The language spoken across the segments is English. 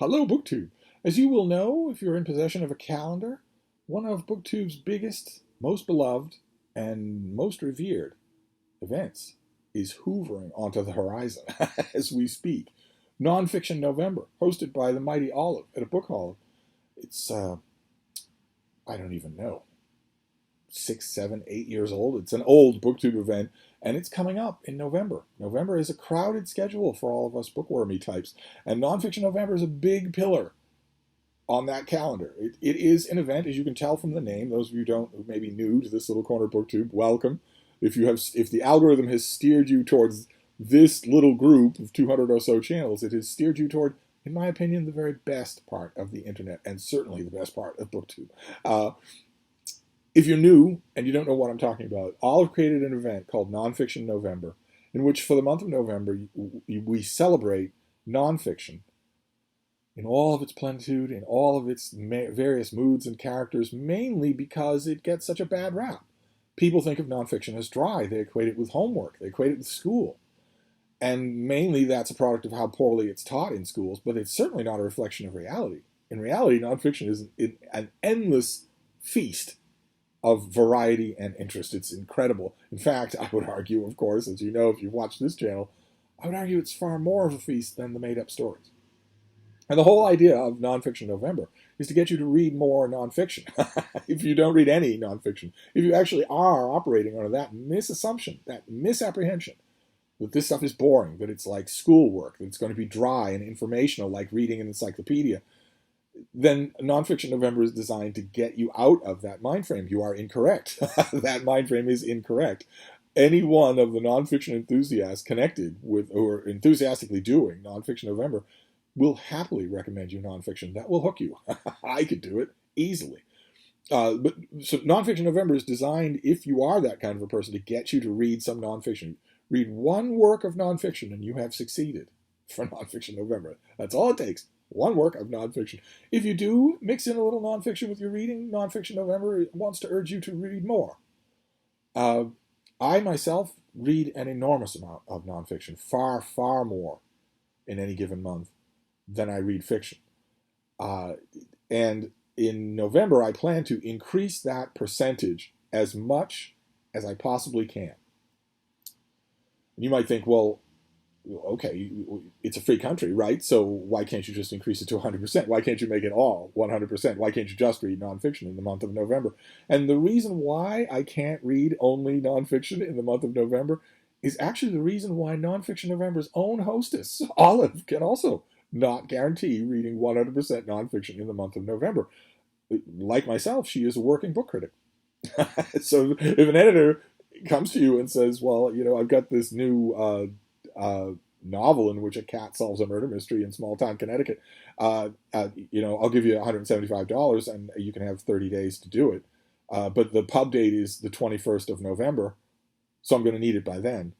Hello, BookTube. As you will know, if you're in possession of a calendar, one of BookTube's biggest, most beloved, and most revered events is hoovering onto the horizon as we speak. Nonfiction November, hosted by the mighty Olive at a book hall. It's, I don't even know, 6, 7, 8 years old. It's an old BookTube event, and it's coming up in November. November is a crowded schedule for all of us bookwormy types, and Nonfiction November is a big pillar on that calendar. It is an event, as you can tell from the name. Those of you who may be new to this little corner BookTube, welcome. If the algorithm has steered you towards this little group of 200 or so channels, it has steered you toward, in my opinion, the very best part of the internet, and certainly the best part of BookTube. If you're new and you don't know what I'm talking about, Olive created an event called Nonfiction November, in which for the month of November we celebrate nonfiction in all of its plenitude, in all of its various moods and characters, mainly because it gets such a bad rap. People think of nonfiction as dry. They equate it with homework. They equate it with school. And mainly that's a product of how poorly it's taught in schools, but it's certainly not a reflection of reality. In reality, nonfiction is an endless feast of variety and interest. It's incredible. In fact, I would argue, of course, as you know if you've watched this channel, I would argue it's far more of a feast than the made-up stories. And the whole idea of Nonfiction November is to get you to read more nonfiction. If you don't read any nonfiction, if you actually are operating under that misassumption, that misapprehension, that this stuff is boring, that it's like schoolwork, that it's going to be dry and informational like reading an encyclopedia, then Nonfiction November is designed to get you out of that mind frame. You are incorrect. That mind frame is incorrect. Any one of the nonfiction enthusiasts connected with or enthusiastically doing Nonfiction November will happily recommend you nonfiction that will hook you. I could do it easily. So Nonfiction November is designed, if you are that kind of a person, to get you to read some nonfiction. Read one work of nonfiction and you have succeeded for Nonfiction November. That's all it takes. One work of nonfiction. If you do mix in a little nonfiction with your reading, Nonfiction November wants to urge you to read more. I myself read an enormous amount of nonfiction, far, far more in any given month than I read fiction. And in November, I plan to increase that percentage as much as I possibly can. You might think, well, okay, it's a free country, right? So why can't you just increase it to 100%? Why can't you make it all 100%? Why can't you just read nonfiction in the month of November? And the reason why I can't read only nonfiction in the month of November is actually the reason why Nonfiction November's own hostess, Olive, can also not guarantee reading 100% nonfiction in the month of November. Like myself, she is a working book critic. So if an editor comes to you and says, well, I've got this new novel in which a cat solves a murder mystery in small town Connecticut, I'll give you $175 and you can have 30 days to do it. But the pub date is the 21st of November, so I'm going to need it by then.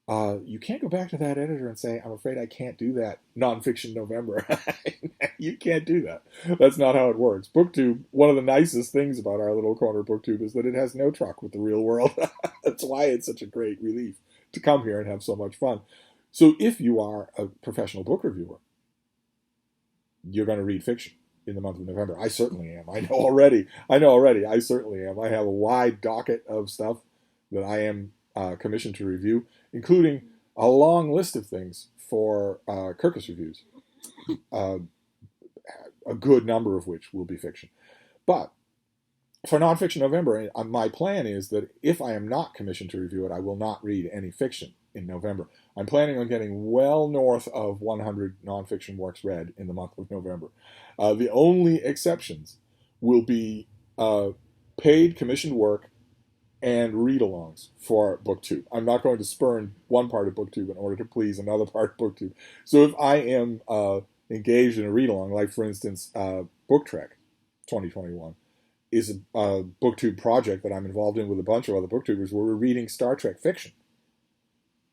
You can't go back to that editor and say, I'm afraid I can't do that Nonfiction November. You can't do that. That's not how it works. BookTube, one of the nicest things about our little corner BookTube is that it has no truck with the real world. That's why it's such a great relief to come here and have so much fun. So if you are a professional book reviewer, you're going to read fiction in the month of November. I certainly am. I know already. I certainly am. I have a wide docket of stuff that I am commissioned to review, including a long list of things for Kirkus reviews, a good number of which will be fiction. But for Nonfiction November, my plan is that if I am not commissioned to review it, I will not read any fiction in November. I'm planning on getting well north of 100 nonfiction works read in the month of November. The only exceptions will be paid commissioned work and read-alongs for BookTube. I'm not going to spurn one part of BookTube in order to please another part of BookTube. So if I am engaged in a read-along, like for instance, Book Trek 2021 is a BookTube project that I'm involved in with a bunch of other BookTubers where we're reading Star Trek fiction.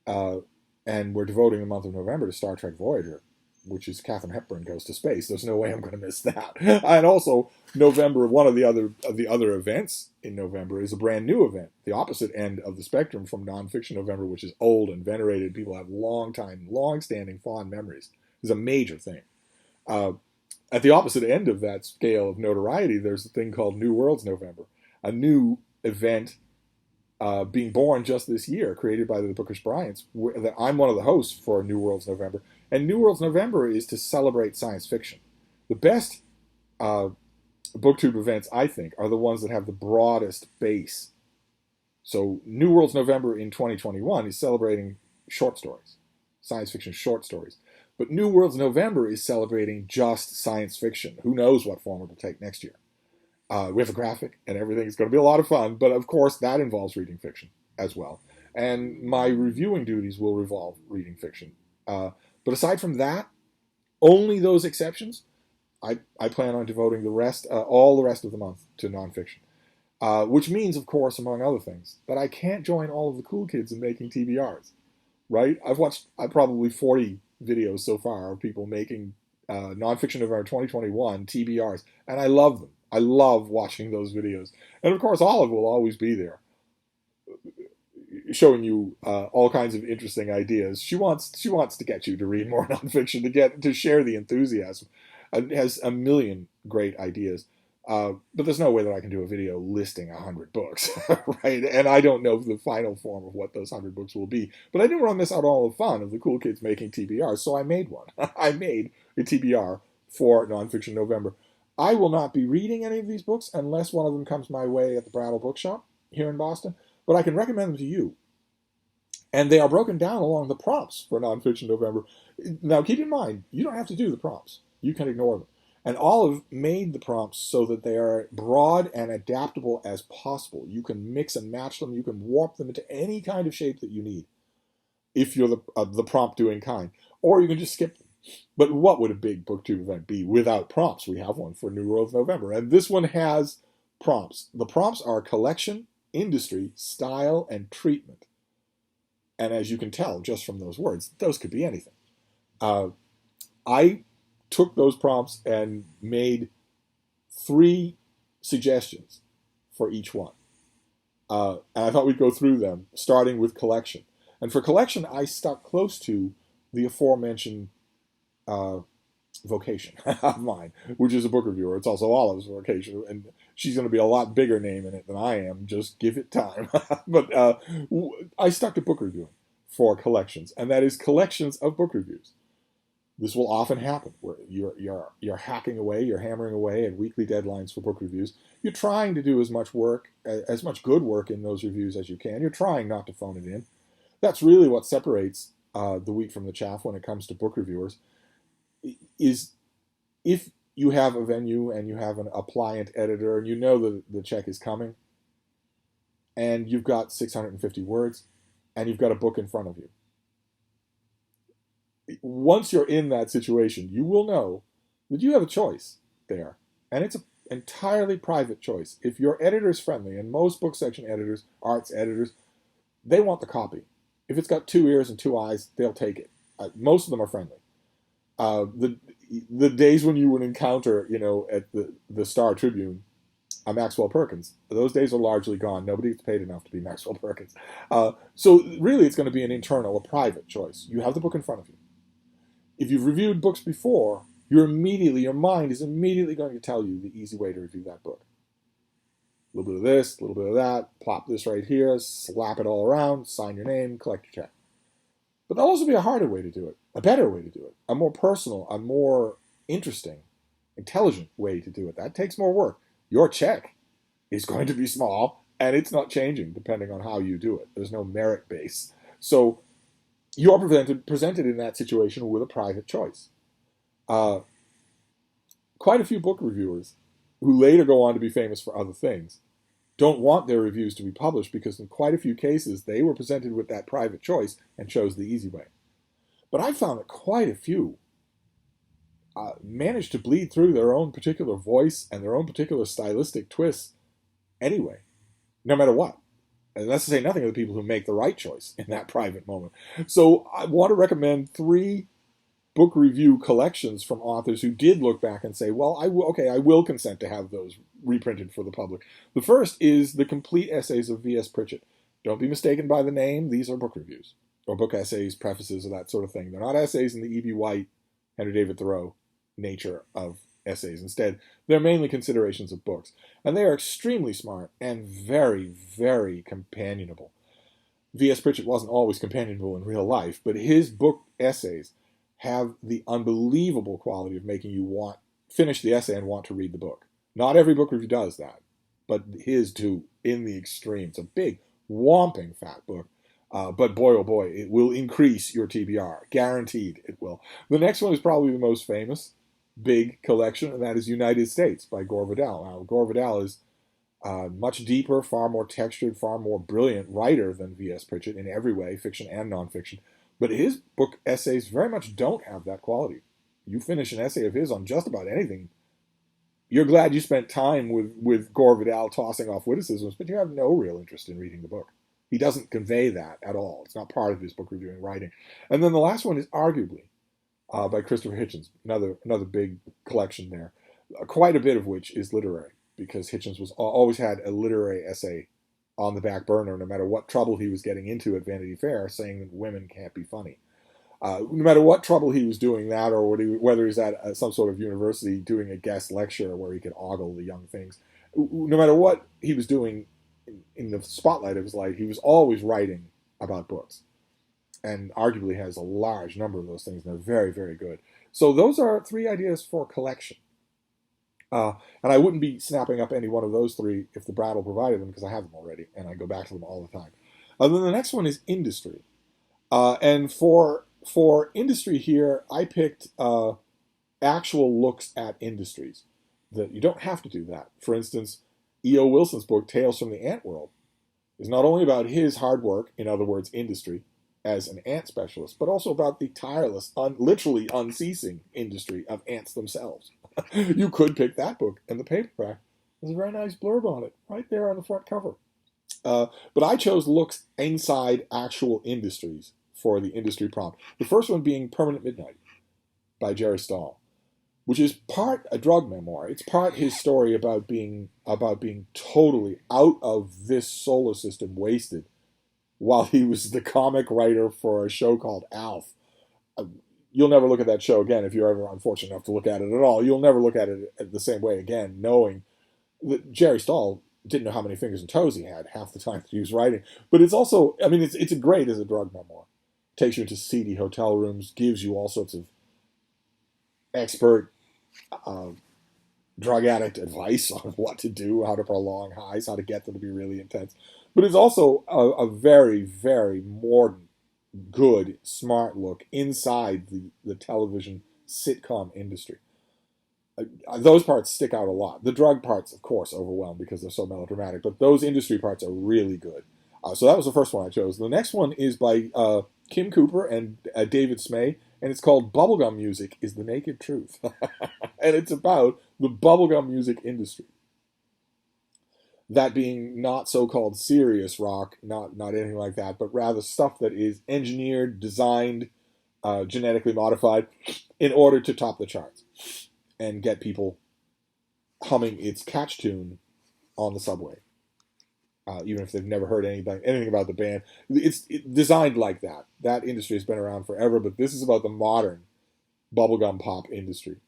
And we're devoting the month of November to Star Trek Voyager, which is Katharine Hepburn Goes to Space. There's no way I'm going to miss that. And also, November, one of the other events in November is a brand new event, the opposite end of the spectrum from Nonfiction November, which is old and venerated. People have long-standing fond memories. It's a major thing. Uh, at the opposite end of that scale of notoriety, there's a thing called New Worlds November, a new event being born just this year, created by the Bookish Bryants. That I'm one of the hosts for New Worlds November, and New Worlds November is to celebrate science fiction. The best booktube events, I think, are the ones that have the broadest base. So New Worlds November in 2021 is celebrating short stories, science fiction short stories. But New Worlds November is celebrating just science fiction. Who knows what form it'll take next year? We have a graphic and everything. It's going to be a lot of fun. But of course, that involves reading fiction as well. And my reviewing duties will involve reading fiction. But aside from that, only those exceptions, I plan on devoting all the rest of the month to nonfiction. Which means, of course, among other things, that I can't join all of the cool kids in making TBRs, right? I've watched probably 40 videos so far of people making Nonfiction November 2021 TBRs, and I love them. I love watching those videos. And of course, Olive will always be there, showing you all kinds of interesting ideas. She wants to get you to read more nonfiction, to share the enthusiasm. It has a million great ideas. But there's no way that I can do a video listing 100 books, right? And I don't know the final form of what those 100 books will be. But I didn't want to miss out on all the fun of the cool kids making TBRs, so I made one. I made a TBR for Nonfiction November. I will not be reading any of these books unless one of them comes my way at the Brattle Bookshop here in Boston, but I can recommend them to you. And they are broken down along the prompts for Nonfiction November. Now, keep in mind, you don't have to do the prompts. You can ignore them. And Olive made the prompts so that they are broad and adaptable as possible. You can mix and match them. You can warp them into any kind of shape that you need if you're the prompt doing kind. Or you can just skip them. But what would a big booktube event be without prompts? We have one for New World November. And this one has prompts. The prompts are collection, industry, style, and treatment. And as you can tell just from those words, those could be anything. I took those prompts and made 3 suggestions for each one. And I thought we'd go through them, starting with collection. And for collection, I stuck close to the aforementioned vocation of mine, which is a book reviewer. It's also Olive's vocation, and she's going to be a lot bigger name in it than I am. Just give it time. But I stuck to book reviewing for collections, and that is collections of book reviews. This will often happen where you're hacking away, you're hammering away at weekly deadlines for book reviews. You're trying to do as much good work in those reviews as you can. You're trying not to phone it in. That's really what separates the wheat from the chaff when it comes to book reviewers. Is if you have a venue and you have a pliant editor and you know that the check is coming, and you've got 650 words, and you've got a book in front of you. Once you're in that situation, you will know that you have a choice there. And it's an entirely private choice. If your editor is friendly, and most book section editors, arts editors, they want the copy. If it's got 2 ears and 2 eyes, they'll take it. Most of them are friendly. The days when you would encounter, at the Star Tribune, a Maxwell Perkins, those days are largely gone. Nobody gets paid enough to be Maxwell Perkins. So really, it's going to be an internal, a private choice. You have the book in front of you. If you've reviewed books before, your mind is immediately going to tell you the easy way to review that book. A little bit of this, a little bit of that, plop this right here, slap it all around, sign your name, collect your check. But there'll also be a harder way to do it, a better way to do it, a more personal, a more interesting, intelligent way to do it. That takes more work. Your check is going to be small, and it's not changing depending on how you do it. There's no merit base. So you're presented in that situation with a private choice. Quite a few book reviewers who later go on to be famous for other things don't want their reviews to be published because in quite a few cases they were presented with that private choice and chose the easy way. But I found that quite a few managed to bleed through their own particular voice and their own particular stylistic twists anyway, no matter what. And that's to say nothing of the people who make the right choice in that private moment. So I want to recommend 3 book review collections from authors who did look back and say, well, I will consent to have those reprinted for the public. The first is the complete essays of V.S. Pritchett. Don't be mistaken by the name. These are book reviews or book essays, prefaces, or that sort of thing. They're not essays in the E.B. White, Henry David Thoreau nature of essays. Instead, they're mainly considerations of books. And they are extremely smart and very, very companionable. V.S. Pritchett wasn't always companionable in real life, but his book essays have the unbelievable quality of making you finish the essay and want to read the book. Not every book review does that, but his do in the extreme. It's a big, whomping fat book. But boy, oh boy, it will increase your TBR. Guaranteed it will. The next one is probably the most famous big collection, and that is United States by Gore Vidal. Now, Gore Vidal is much deeper, far more textured, far more brilliant writer than V.S. Pritchett in every way, fiction and nonfiction. But his book essays very much don't have that quality. You finish an essay of his on just about anything, you're glad you spent time with Gore Vidal tossing off witticisms, but you have no real interest in reading the book. He doesn't convey that at all. It's not part of his book reviewing writing. And then the last one is arguably by Christopher Hitchens, another big collection there, quite a bit of which is literary, because Hitchens always had a literary essay on the back burner, no matter what trouble he was getting into at Vanity Fair, saying that women can't be funny. No matter what trouble he was doing that, or whether he's at some sort of university doing a guest lecture where he could ogle the young things, no matter what he was doing in the spotlight of his life, he was always writing about books, and arguably has a large number of those things, and they're very, very good. So those are 3 ideas for collection. And I wouldn't be snapping up any one of those 3 if the Brattle provided them, because I have them already, and I go back to them all the time. Then the next one is industry. And for industry here, I picked actual looks at industries. That you don't have to do that. For instance, E.O. Wilson's book, Tales from the Ant World, is not only about his hard work, in other words, industry, as an ant specialist, but also about the tireless, literally unceasing industry of ants themselves. You could pick that book, and the paperback has a very nice blurb on it, right there on the front cover. But I chose looks inside actual industries for the industry prompt. The first one being Permanent Midnight by Jerry Stahl, which is part a drug memoir. It's part his story about being totally out of this solar system, wasted, while he was the comic writer for a show called Alf. You'll never look at that show again if you're ever unfortunate enough to look at it at all. You'll never look at it the same way again, knowing that Jerry Stahl didn't know how many fingers and toes he had half the time that he was writing. But it's also, I mean, it's great as a drug memoir. Takes you into seedy hotel rooms, gives you all sorts of expert drug addict advice on what to do, how to prolong highs, how to get them to be really intense. But it's also a very, very modern, good, smart look inside the television sitcom industry. Those parts stick out a lot. The drug parts, of course, overwhelm because they're so melodramatic, but those industry parts are really good. So that was the first one I chose. The next one is by Kim Cooper and David Smay, and it's called Bubblegum Music is the Naked Truth. And it's about the bubblegum music industry. That being not so-called serious rock, not anything like that, but rather stuff that is engineered, designed, genetically modified in order to top the charts and get people humming its catch tune on the subway, even if they've never heard anything about the band. It's designed like that. That industry has been around forever, but this is about the modern bubblegum pop industry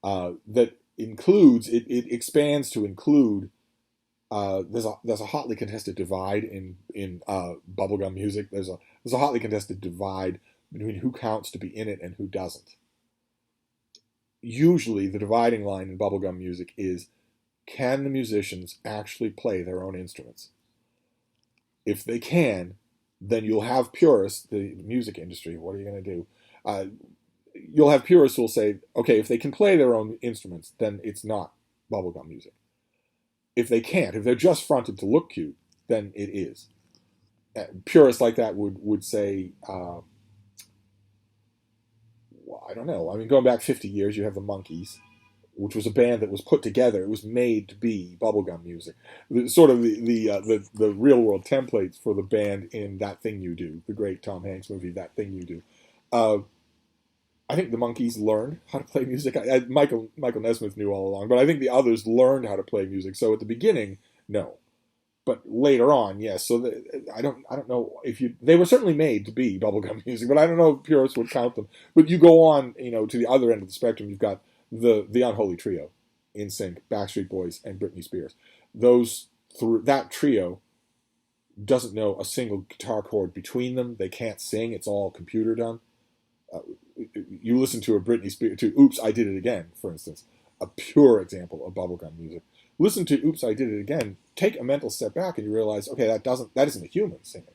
that includes, it expands to include, there's a hotly contested divide in bubblegum music. There's a hotly contested divide between who counts to be in it and who doesn't. Usually the dividing line in bubblegum music is, can the musicians actually play their own instruments? If they can, then you'll have purists, the music industry, what are you going to do? You'll have purists who will say, okay, if they can play their own instruments, then it's not bubblegum music. If they can't, if they're just fronted to look cute, then it is. Purists like that would say, I don't know. I mean, going back 50 years, you have the Monkees, which was a band that was put together. It was made to be bubblegum music. Sort of the real world templates for the band in That Thing You Do, the great Tom Hanks movie, That Thing You Do. I think the Monkees learned how to play music. Michael Nesmith knew all along, but I think the others learned how to play music. So at the beginning, no. But later on, yes. So I don't know if they were certainly made to be bubblegum music, but I don't know if purists would count them. But you go on, to the other end of the spectrum. You've got the unholy trio, NSYNC, Backstreet Boys, and Britney Spears. That trio doesn't know a single guitar chord between them. They can't sing. It's all computer done. You listen to a Britney Spears, to Oops, I Did It Again, for instance, a pure example of bubblegum music. Listen to Oops, I Did It Again, take a mental step back and you realize, okay, that isn't a human singing.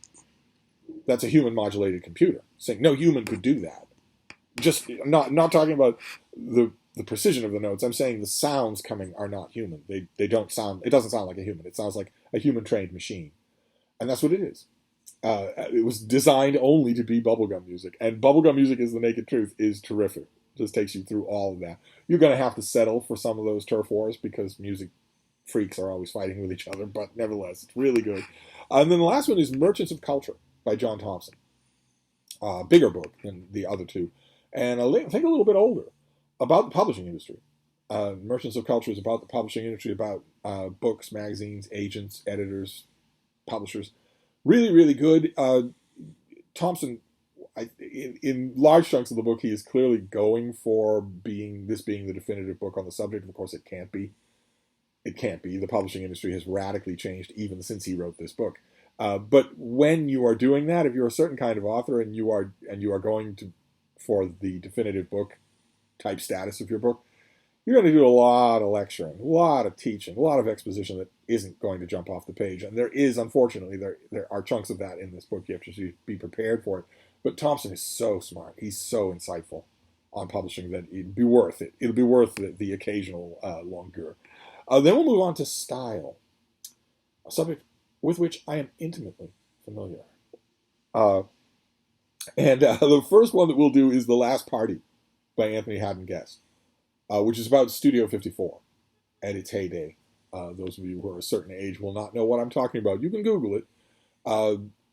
That's a human modulated computer saying. No human could do that. Just not talking about the precision of the notes. I'm saying the sounds coming are not human. They don't sound. It doesn't sound like a human. It sounds like a human trained machine, and that's what it is. It was designed only to be bubblegum music, and bubblegum music, is the naked truth, is terrific. Just takes you through all of that. You're going to have to settle for some of those turf wars because music freaks are always fighting with each other, but nevertheless, it's really good. And then the last one is Merchants of Culture by John Thompson. Bigger book than the other two, and I think a little bit older, about the publishing industry. Merchants of Culture is about the publishing industry, about books, magazines, agents, editors, publishers. Really, really good. Thompson, in large chunks of the book, he is clearly going for being the definitive book on the subject. Of course, it can't be. It can't be. The publishing industry has radically changed even since he wrote this book. But when you are doing that, if you're a certain kind of author and you are going for the definitive book type status of your book, you're going to do a lot of lecturing, a lot of teaching, a lot of exposition that isn't going to jump off the page. And there is, unfortunately, there are chunks of that in this book. You have to be prepared for it. But Thompson is so smart. He's so insightful on publishing that it'd be worth it. It'll be worth the occasional longueur. Then we'll move on to style, a subject with which I am intimately familiar. The first one that we'll do is The Last Party by Anthony Haddon Guest, which is about Studio 54 at its heyday. Those of you who are a certain age will not know what I'm talking about. You can Google it.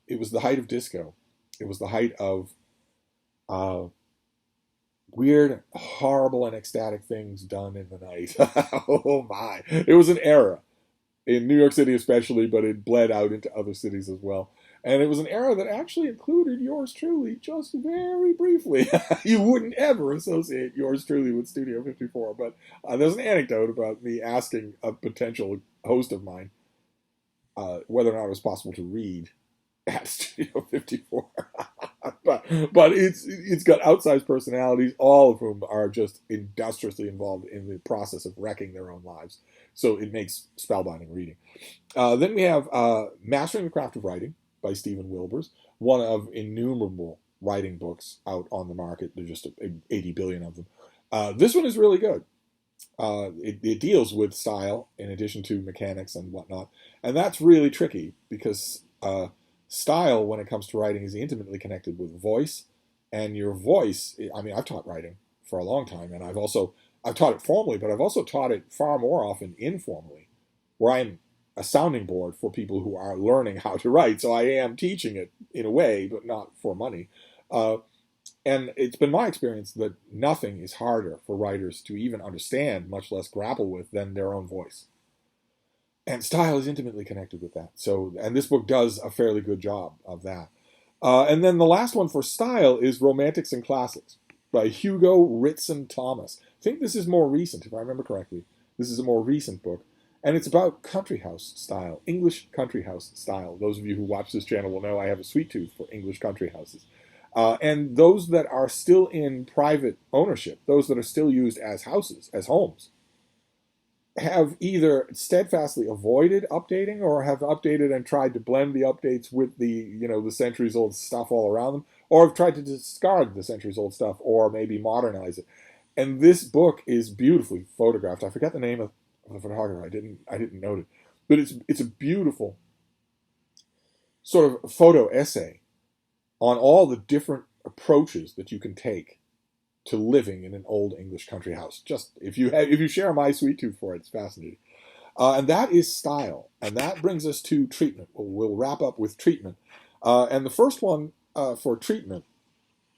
It was the height of disco. It was the height of weird, horrible, and ecstatic things done in the night. Oh my. It was an era, in New York City especially, but it bled out into other cities as well. And it was an era that actually included yours truly just very briefly. You wouldn't ever associate yours truly with Studio 54, but there's an anecdote about me asking a potential host of mine whether or not it was possible to read at Studio 54. but it's got outsized personalities, all of whom are just industriously involved in the process of wrecking their own lives. So it makes spellbinding reading. Then we have Mastering the Craft of Writing by Stephen Wilbers, one of innumerable writing books out on the market. There's just 80 billion of them. This one is really good. It deals with style in addition to mechanics and whatnot. And that's really tricky because style, when it comes to writing, is intimately connected with voice. And your voice, I mean, I've taught writing for a long time, and I've taught it formally, but I've also taught it far more often informally, where I'm a sounding board for people who are learning how to write. So I am teaching it in a way, but not for money. And it's been my experience that nothing is harder for writers to even understand, much less grapple with, than their own voice. And style is intimately connected with that. So, and this book does a fairly good job of that. And then the last one for style is Romantics and Classics by Hugo Ritson Thomas. I think this is more recent, if I remember correctly. This is a more recent book. And it's about country house style, English country house style. Those of you who watch this channel will know I have a sweet tooth for English country houses. And those that are still in private ownership, those that are still used as houses, as homes, have either steadfastly avoided updating or have updated and tried to blend the updates with the centuries-old stuff all around them, or have tried to discard the centuries-old stuff or maybe modernize it. And this book is beautifully photographed. I forget the name of the photographer. I didn't note it, but it's a beautiful sort of photo essay on all the different approaches that you can take to living in an old English country house. Just if you share my sweet tooth for it, it's fascinating. And that is style, and that brings us to treatment. We'll wrap up with treatment. And the first one for treatment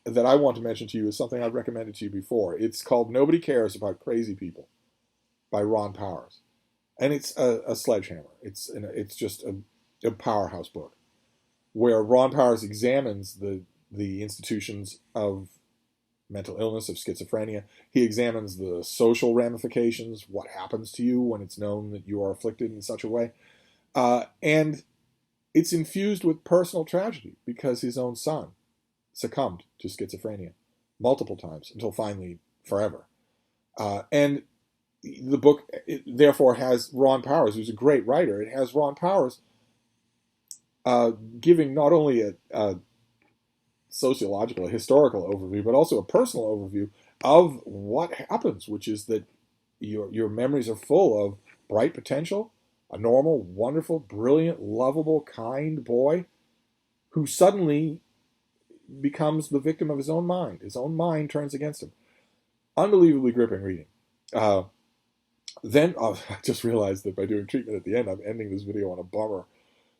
that I want to mention to you is something I've recommended to you before. It's called Nobody Cares About Crazy People by Ron Powers. And it's a sledgehammer. It's just a powerhouse book where Ron Powers examines the institutions of mental illness, of schizophrenia. He examines the social ramifications, what happens to you when it's known that you are afflicted in such a way. And it's infused with personal tragedy because his own son succumbed to schizophrenia multiple times until finally forever. And the book, therefore, has Ron Powers, who's a great writer. It has Ron Powers giving not only a sociological, a historical overview, but also a personal overview of what happens, which is that your memories are full of bright potential, a normal, wonderful, brilliant, lovable, kind boy who suddenly becomes the victim of his own mind. His own mind turns against him. Unbelievably gripping reading. Then I just realized that by doing treatment at the end, I'm ending this video on a bummer.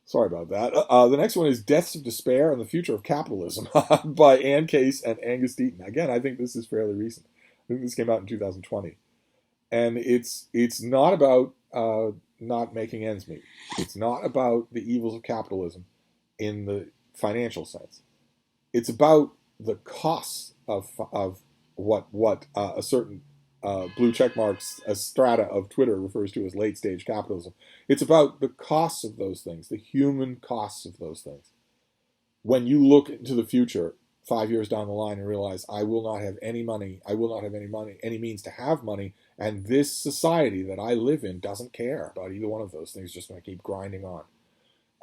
Sorry about that. The next one is Deaths of Despair and the Future of Capitalism by Ann Case and Angus Deaton. Again, I think this is fairly recent. I think this came out in 2020. And it's not about not making ends meet. It's not about the evils of capitalism in the financial sense. It's about the costs of what a certain blue checkmarks, a strata of Twitter refers to as late-stage capitalism. It's about the costs of those things, the human costs of those things. When you look into the future, 5 years down the line, and realize, I will not have any money, any means to have money, and this society that I live in doesn't care about either one of those things, just going to keep grinding on.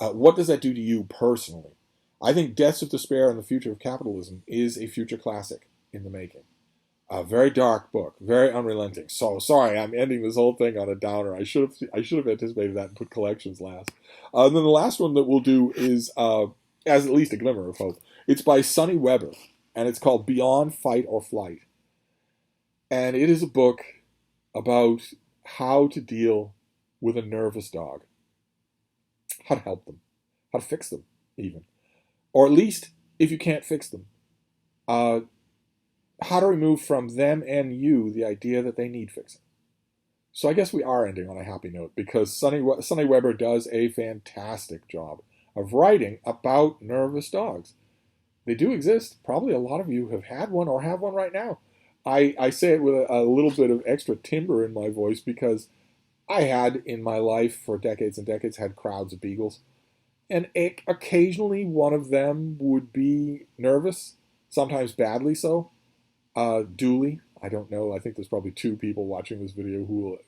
What does that do to you personally? I think Deaths of Despair and the Future of Capitalism is a future classic in the making. A very dark book, very unrelenting. So sorry, I'm ending this whole thing on a downer. I should have anticipated that and put collections last. And then the last one that we'll do is, as at least a glimmer of hope. It's by Sonny Weber, and it's called Beyond Fight or Flight. And it is a book about how to deal with a nervous dog, how to help them, how to fix them, even, or at least if you can't fix them. How to remove from them and you the idea that they need fixing. So I guess we are ending on a happy note because Sonny Weber does a fantastic job of writing about nervous dogs. They do exist. Probably a lot of you have had one or have one right now. I say it with a little bit of extra timbre in my voice because I had in my life for decades and decades had crowds of beagles. And occasionally one of them would be nervous, sometimes badly so. Dooley, I don't know. I think there's probably 2 people watching this video who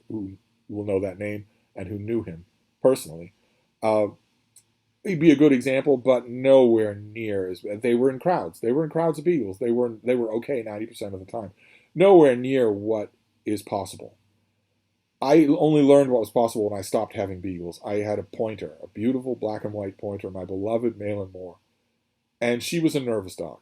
will know that name and who knew him personally. He'd be a good example, but nowhere near as bad. They were in crowds. They were in crowds of beagles. They were okay 90% of the time. Nowhere near what is possible. I only learned what was possible when I stopped having beagles. I had a pointer, a beautiful black and white pointer, my beloved Malin Moore, and she was a nervous dog.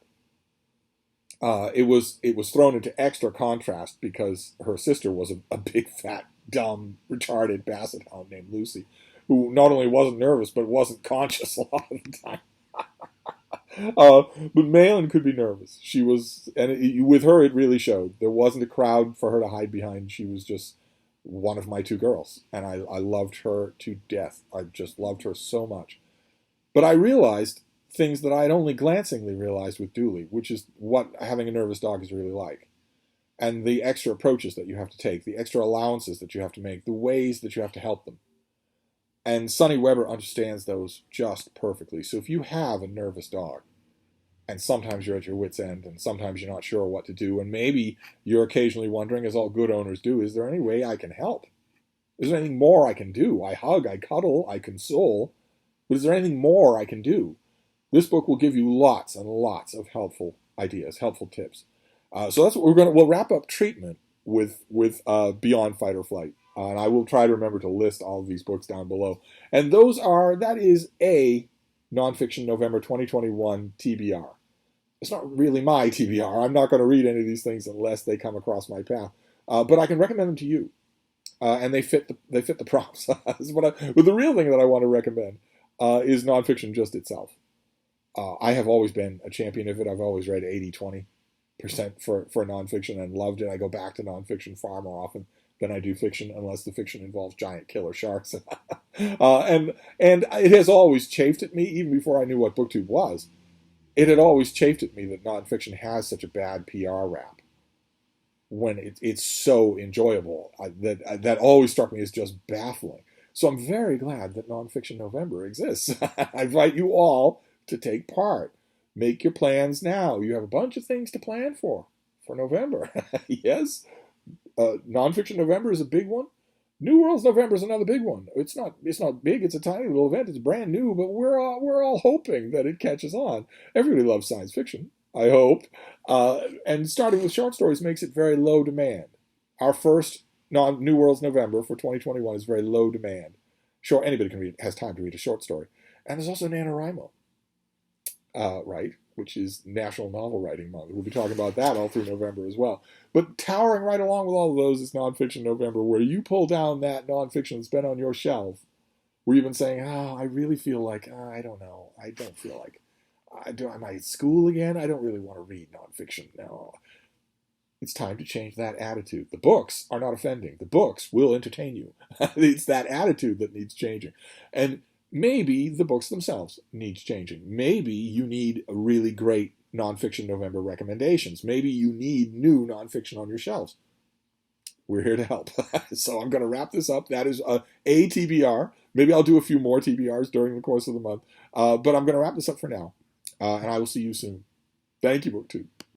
It was thrown into extra contrast because her sister was a big, fat, dumb, retarded basset hound named Lucy, who not only wasn't nervous, but wasn't conscious a lot of the time. But Malin could be nervous. She was, and with her it really showed. There wasn't a crowd for her to hide behind. She was just one of my 2 girls, and I loved her to death. I just loved her so much. But I realized things that I had only glancingly realized with Dooley, which is what having a nervous dog is really like. And the extra approaches that you have to take, the extra allowances that you have to make, the ways that you have to help them. And Sonny Weber understands those just perfectly. So if you have a nervous dog, and sometimes you're at your wit's end, and sometimes you're not sure what to do, and maybe you're occasionally wondering, as all good owners do, is there any way I can help? Is there anything more I can do? I hug, I cuddle, I console, but is there anything more I can do? This book will give you lots and lots of helpful ideas, helpful tips. So that's what we'll wrap up treatment with Beyond Fight or Flight. And I will try to remember to list all of these books down below. And that is a Nonfiction November 2021 TBR. It's not really my TBR. I'm not going to read any of these things unless they come across my path. But I can recommend them to you. And they fit the prompts. But the real thing that I want to recommend is nonfiction just itself. I have always been a champion of it. I've always read 80-20% for nonfiction and loved it. I go back to nonfiction far more often than I do fiction, unless the fiction involves giant killer sharks. And it has always chafed at me, even before I knew what BookTube was. It had always chafed at me that nonfiction has such a bad PR rap when it's so enjoyable. That always struck me as just baffling. So I'm very glad that Nonfiction November exists. I invite you all to take part. Make your plans now. You have a bunch of things to plan for November. Yes, Nonfiction November is a big one. New Worlds November is another big one. It's not big. It's a tiny little event. It's brand new, but we're all hoping that it catches on. Everybody loves science fiction, I hope. And starting with short stories makes it very low demand. Our first New Worlds November for 2021 is very low demand. Sure, anybody has time to read a short story. And there's also NaNoWriMo, right, which is National Novel Writing Month. We'll be talking about that all through November as well. But towering right along with all of those is Nonfiction November, where you pull down that nonfiction that's been on your shelf, where you've been saying, oh, I really feel like, I don't know, I don't feel like, am I at school again? I don't really want to read nonfiction now. It's time to change that attitude. The books are not offending. The books will entertain you. It's that attitude that needs changing. And maybe the books themselves needs changing. Maybe you need a really great Nonfiction November recommendations. Maybe you need new nonfiction on your shelves. We're here to help. So I'm going to wrap this up. That is a TBR. Maybe I'll do a few more TBRs during the course of the month. But I'm going to wrap this up for now. And I will see you soon. Thank you, BookTube.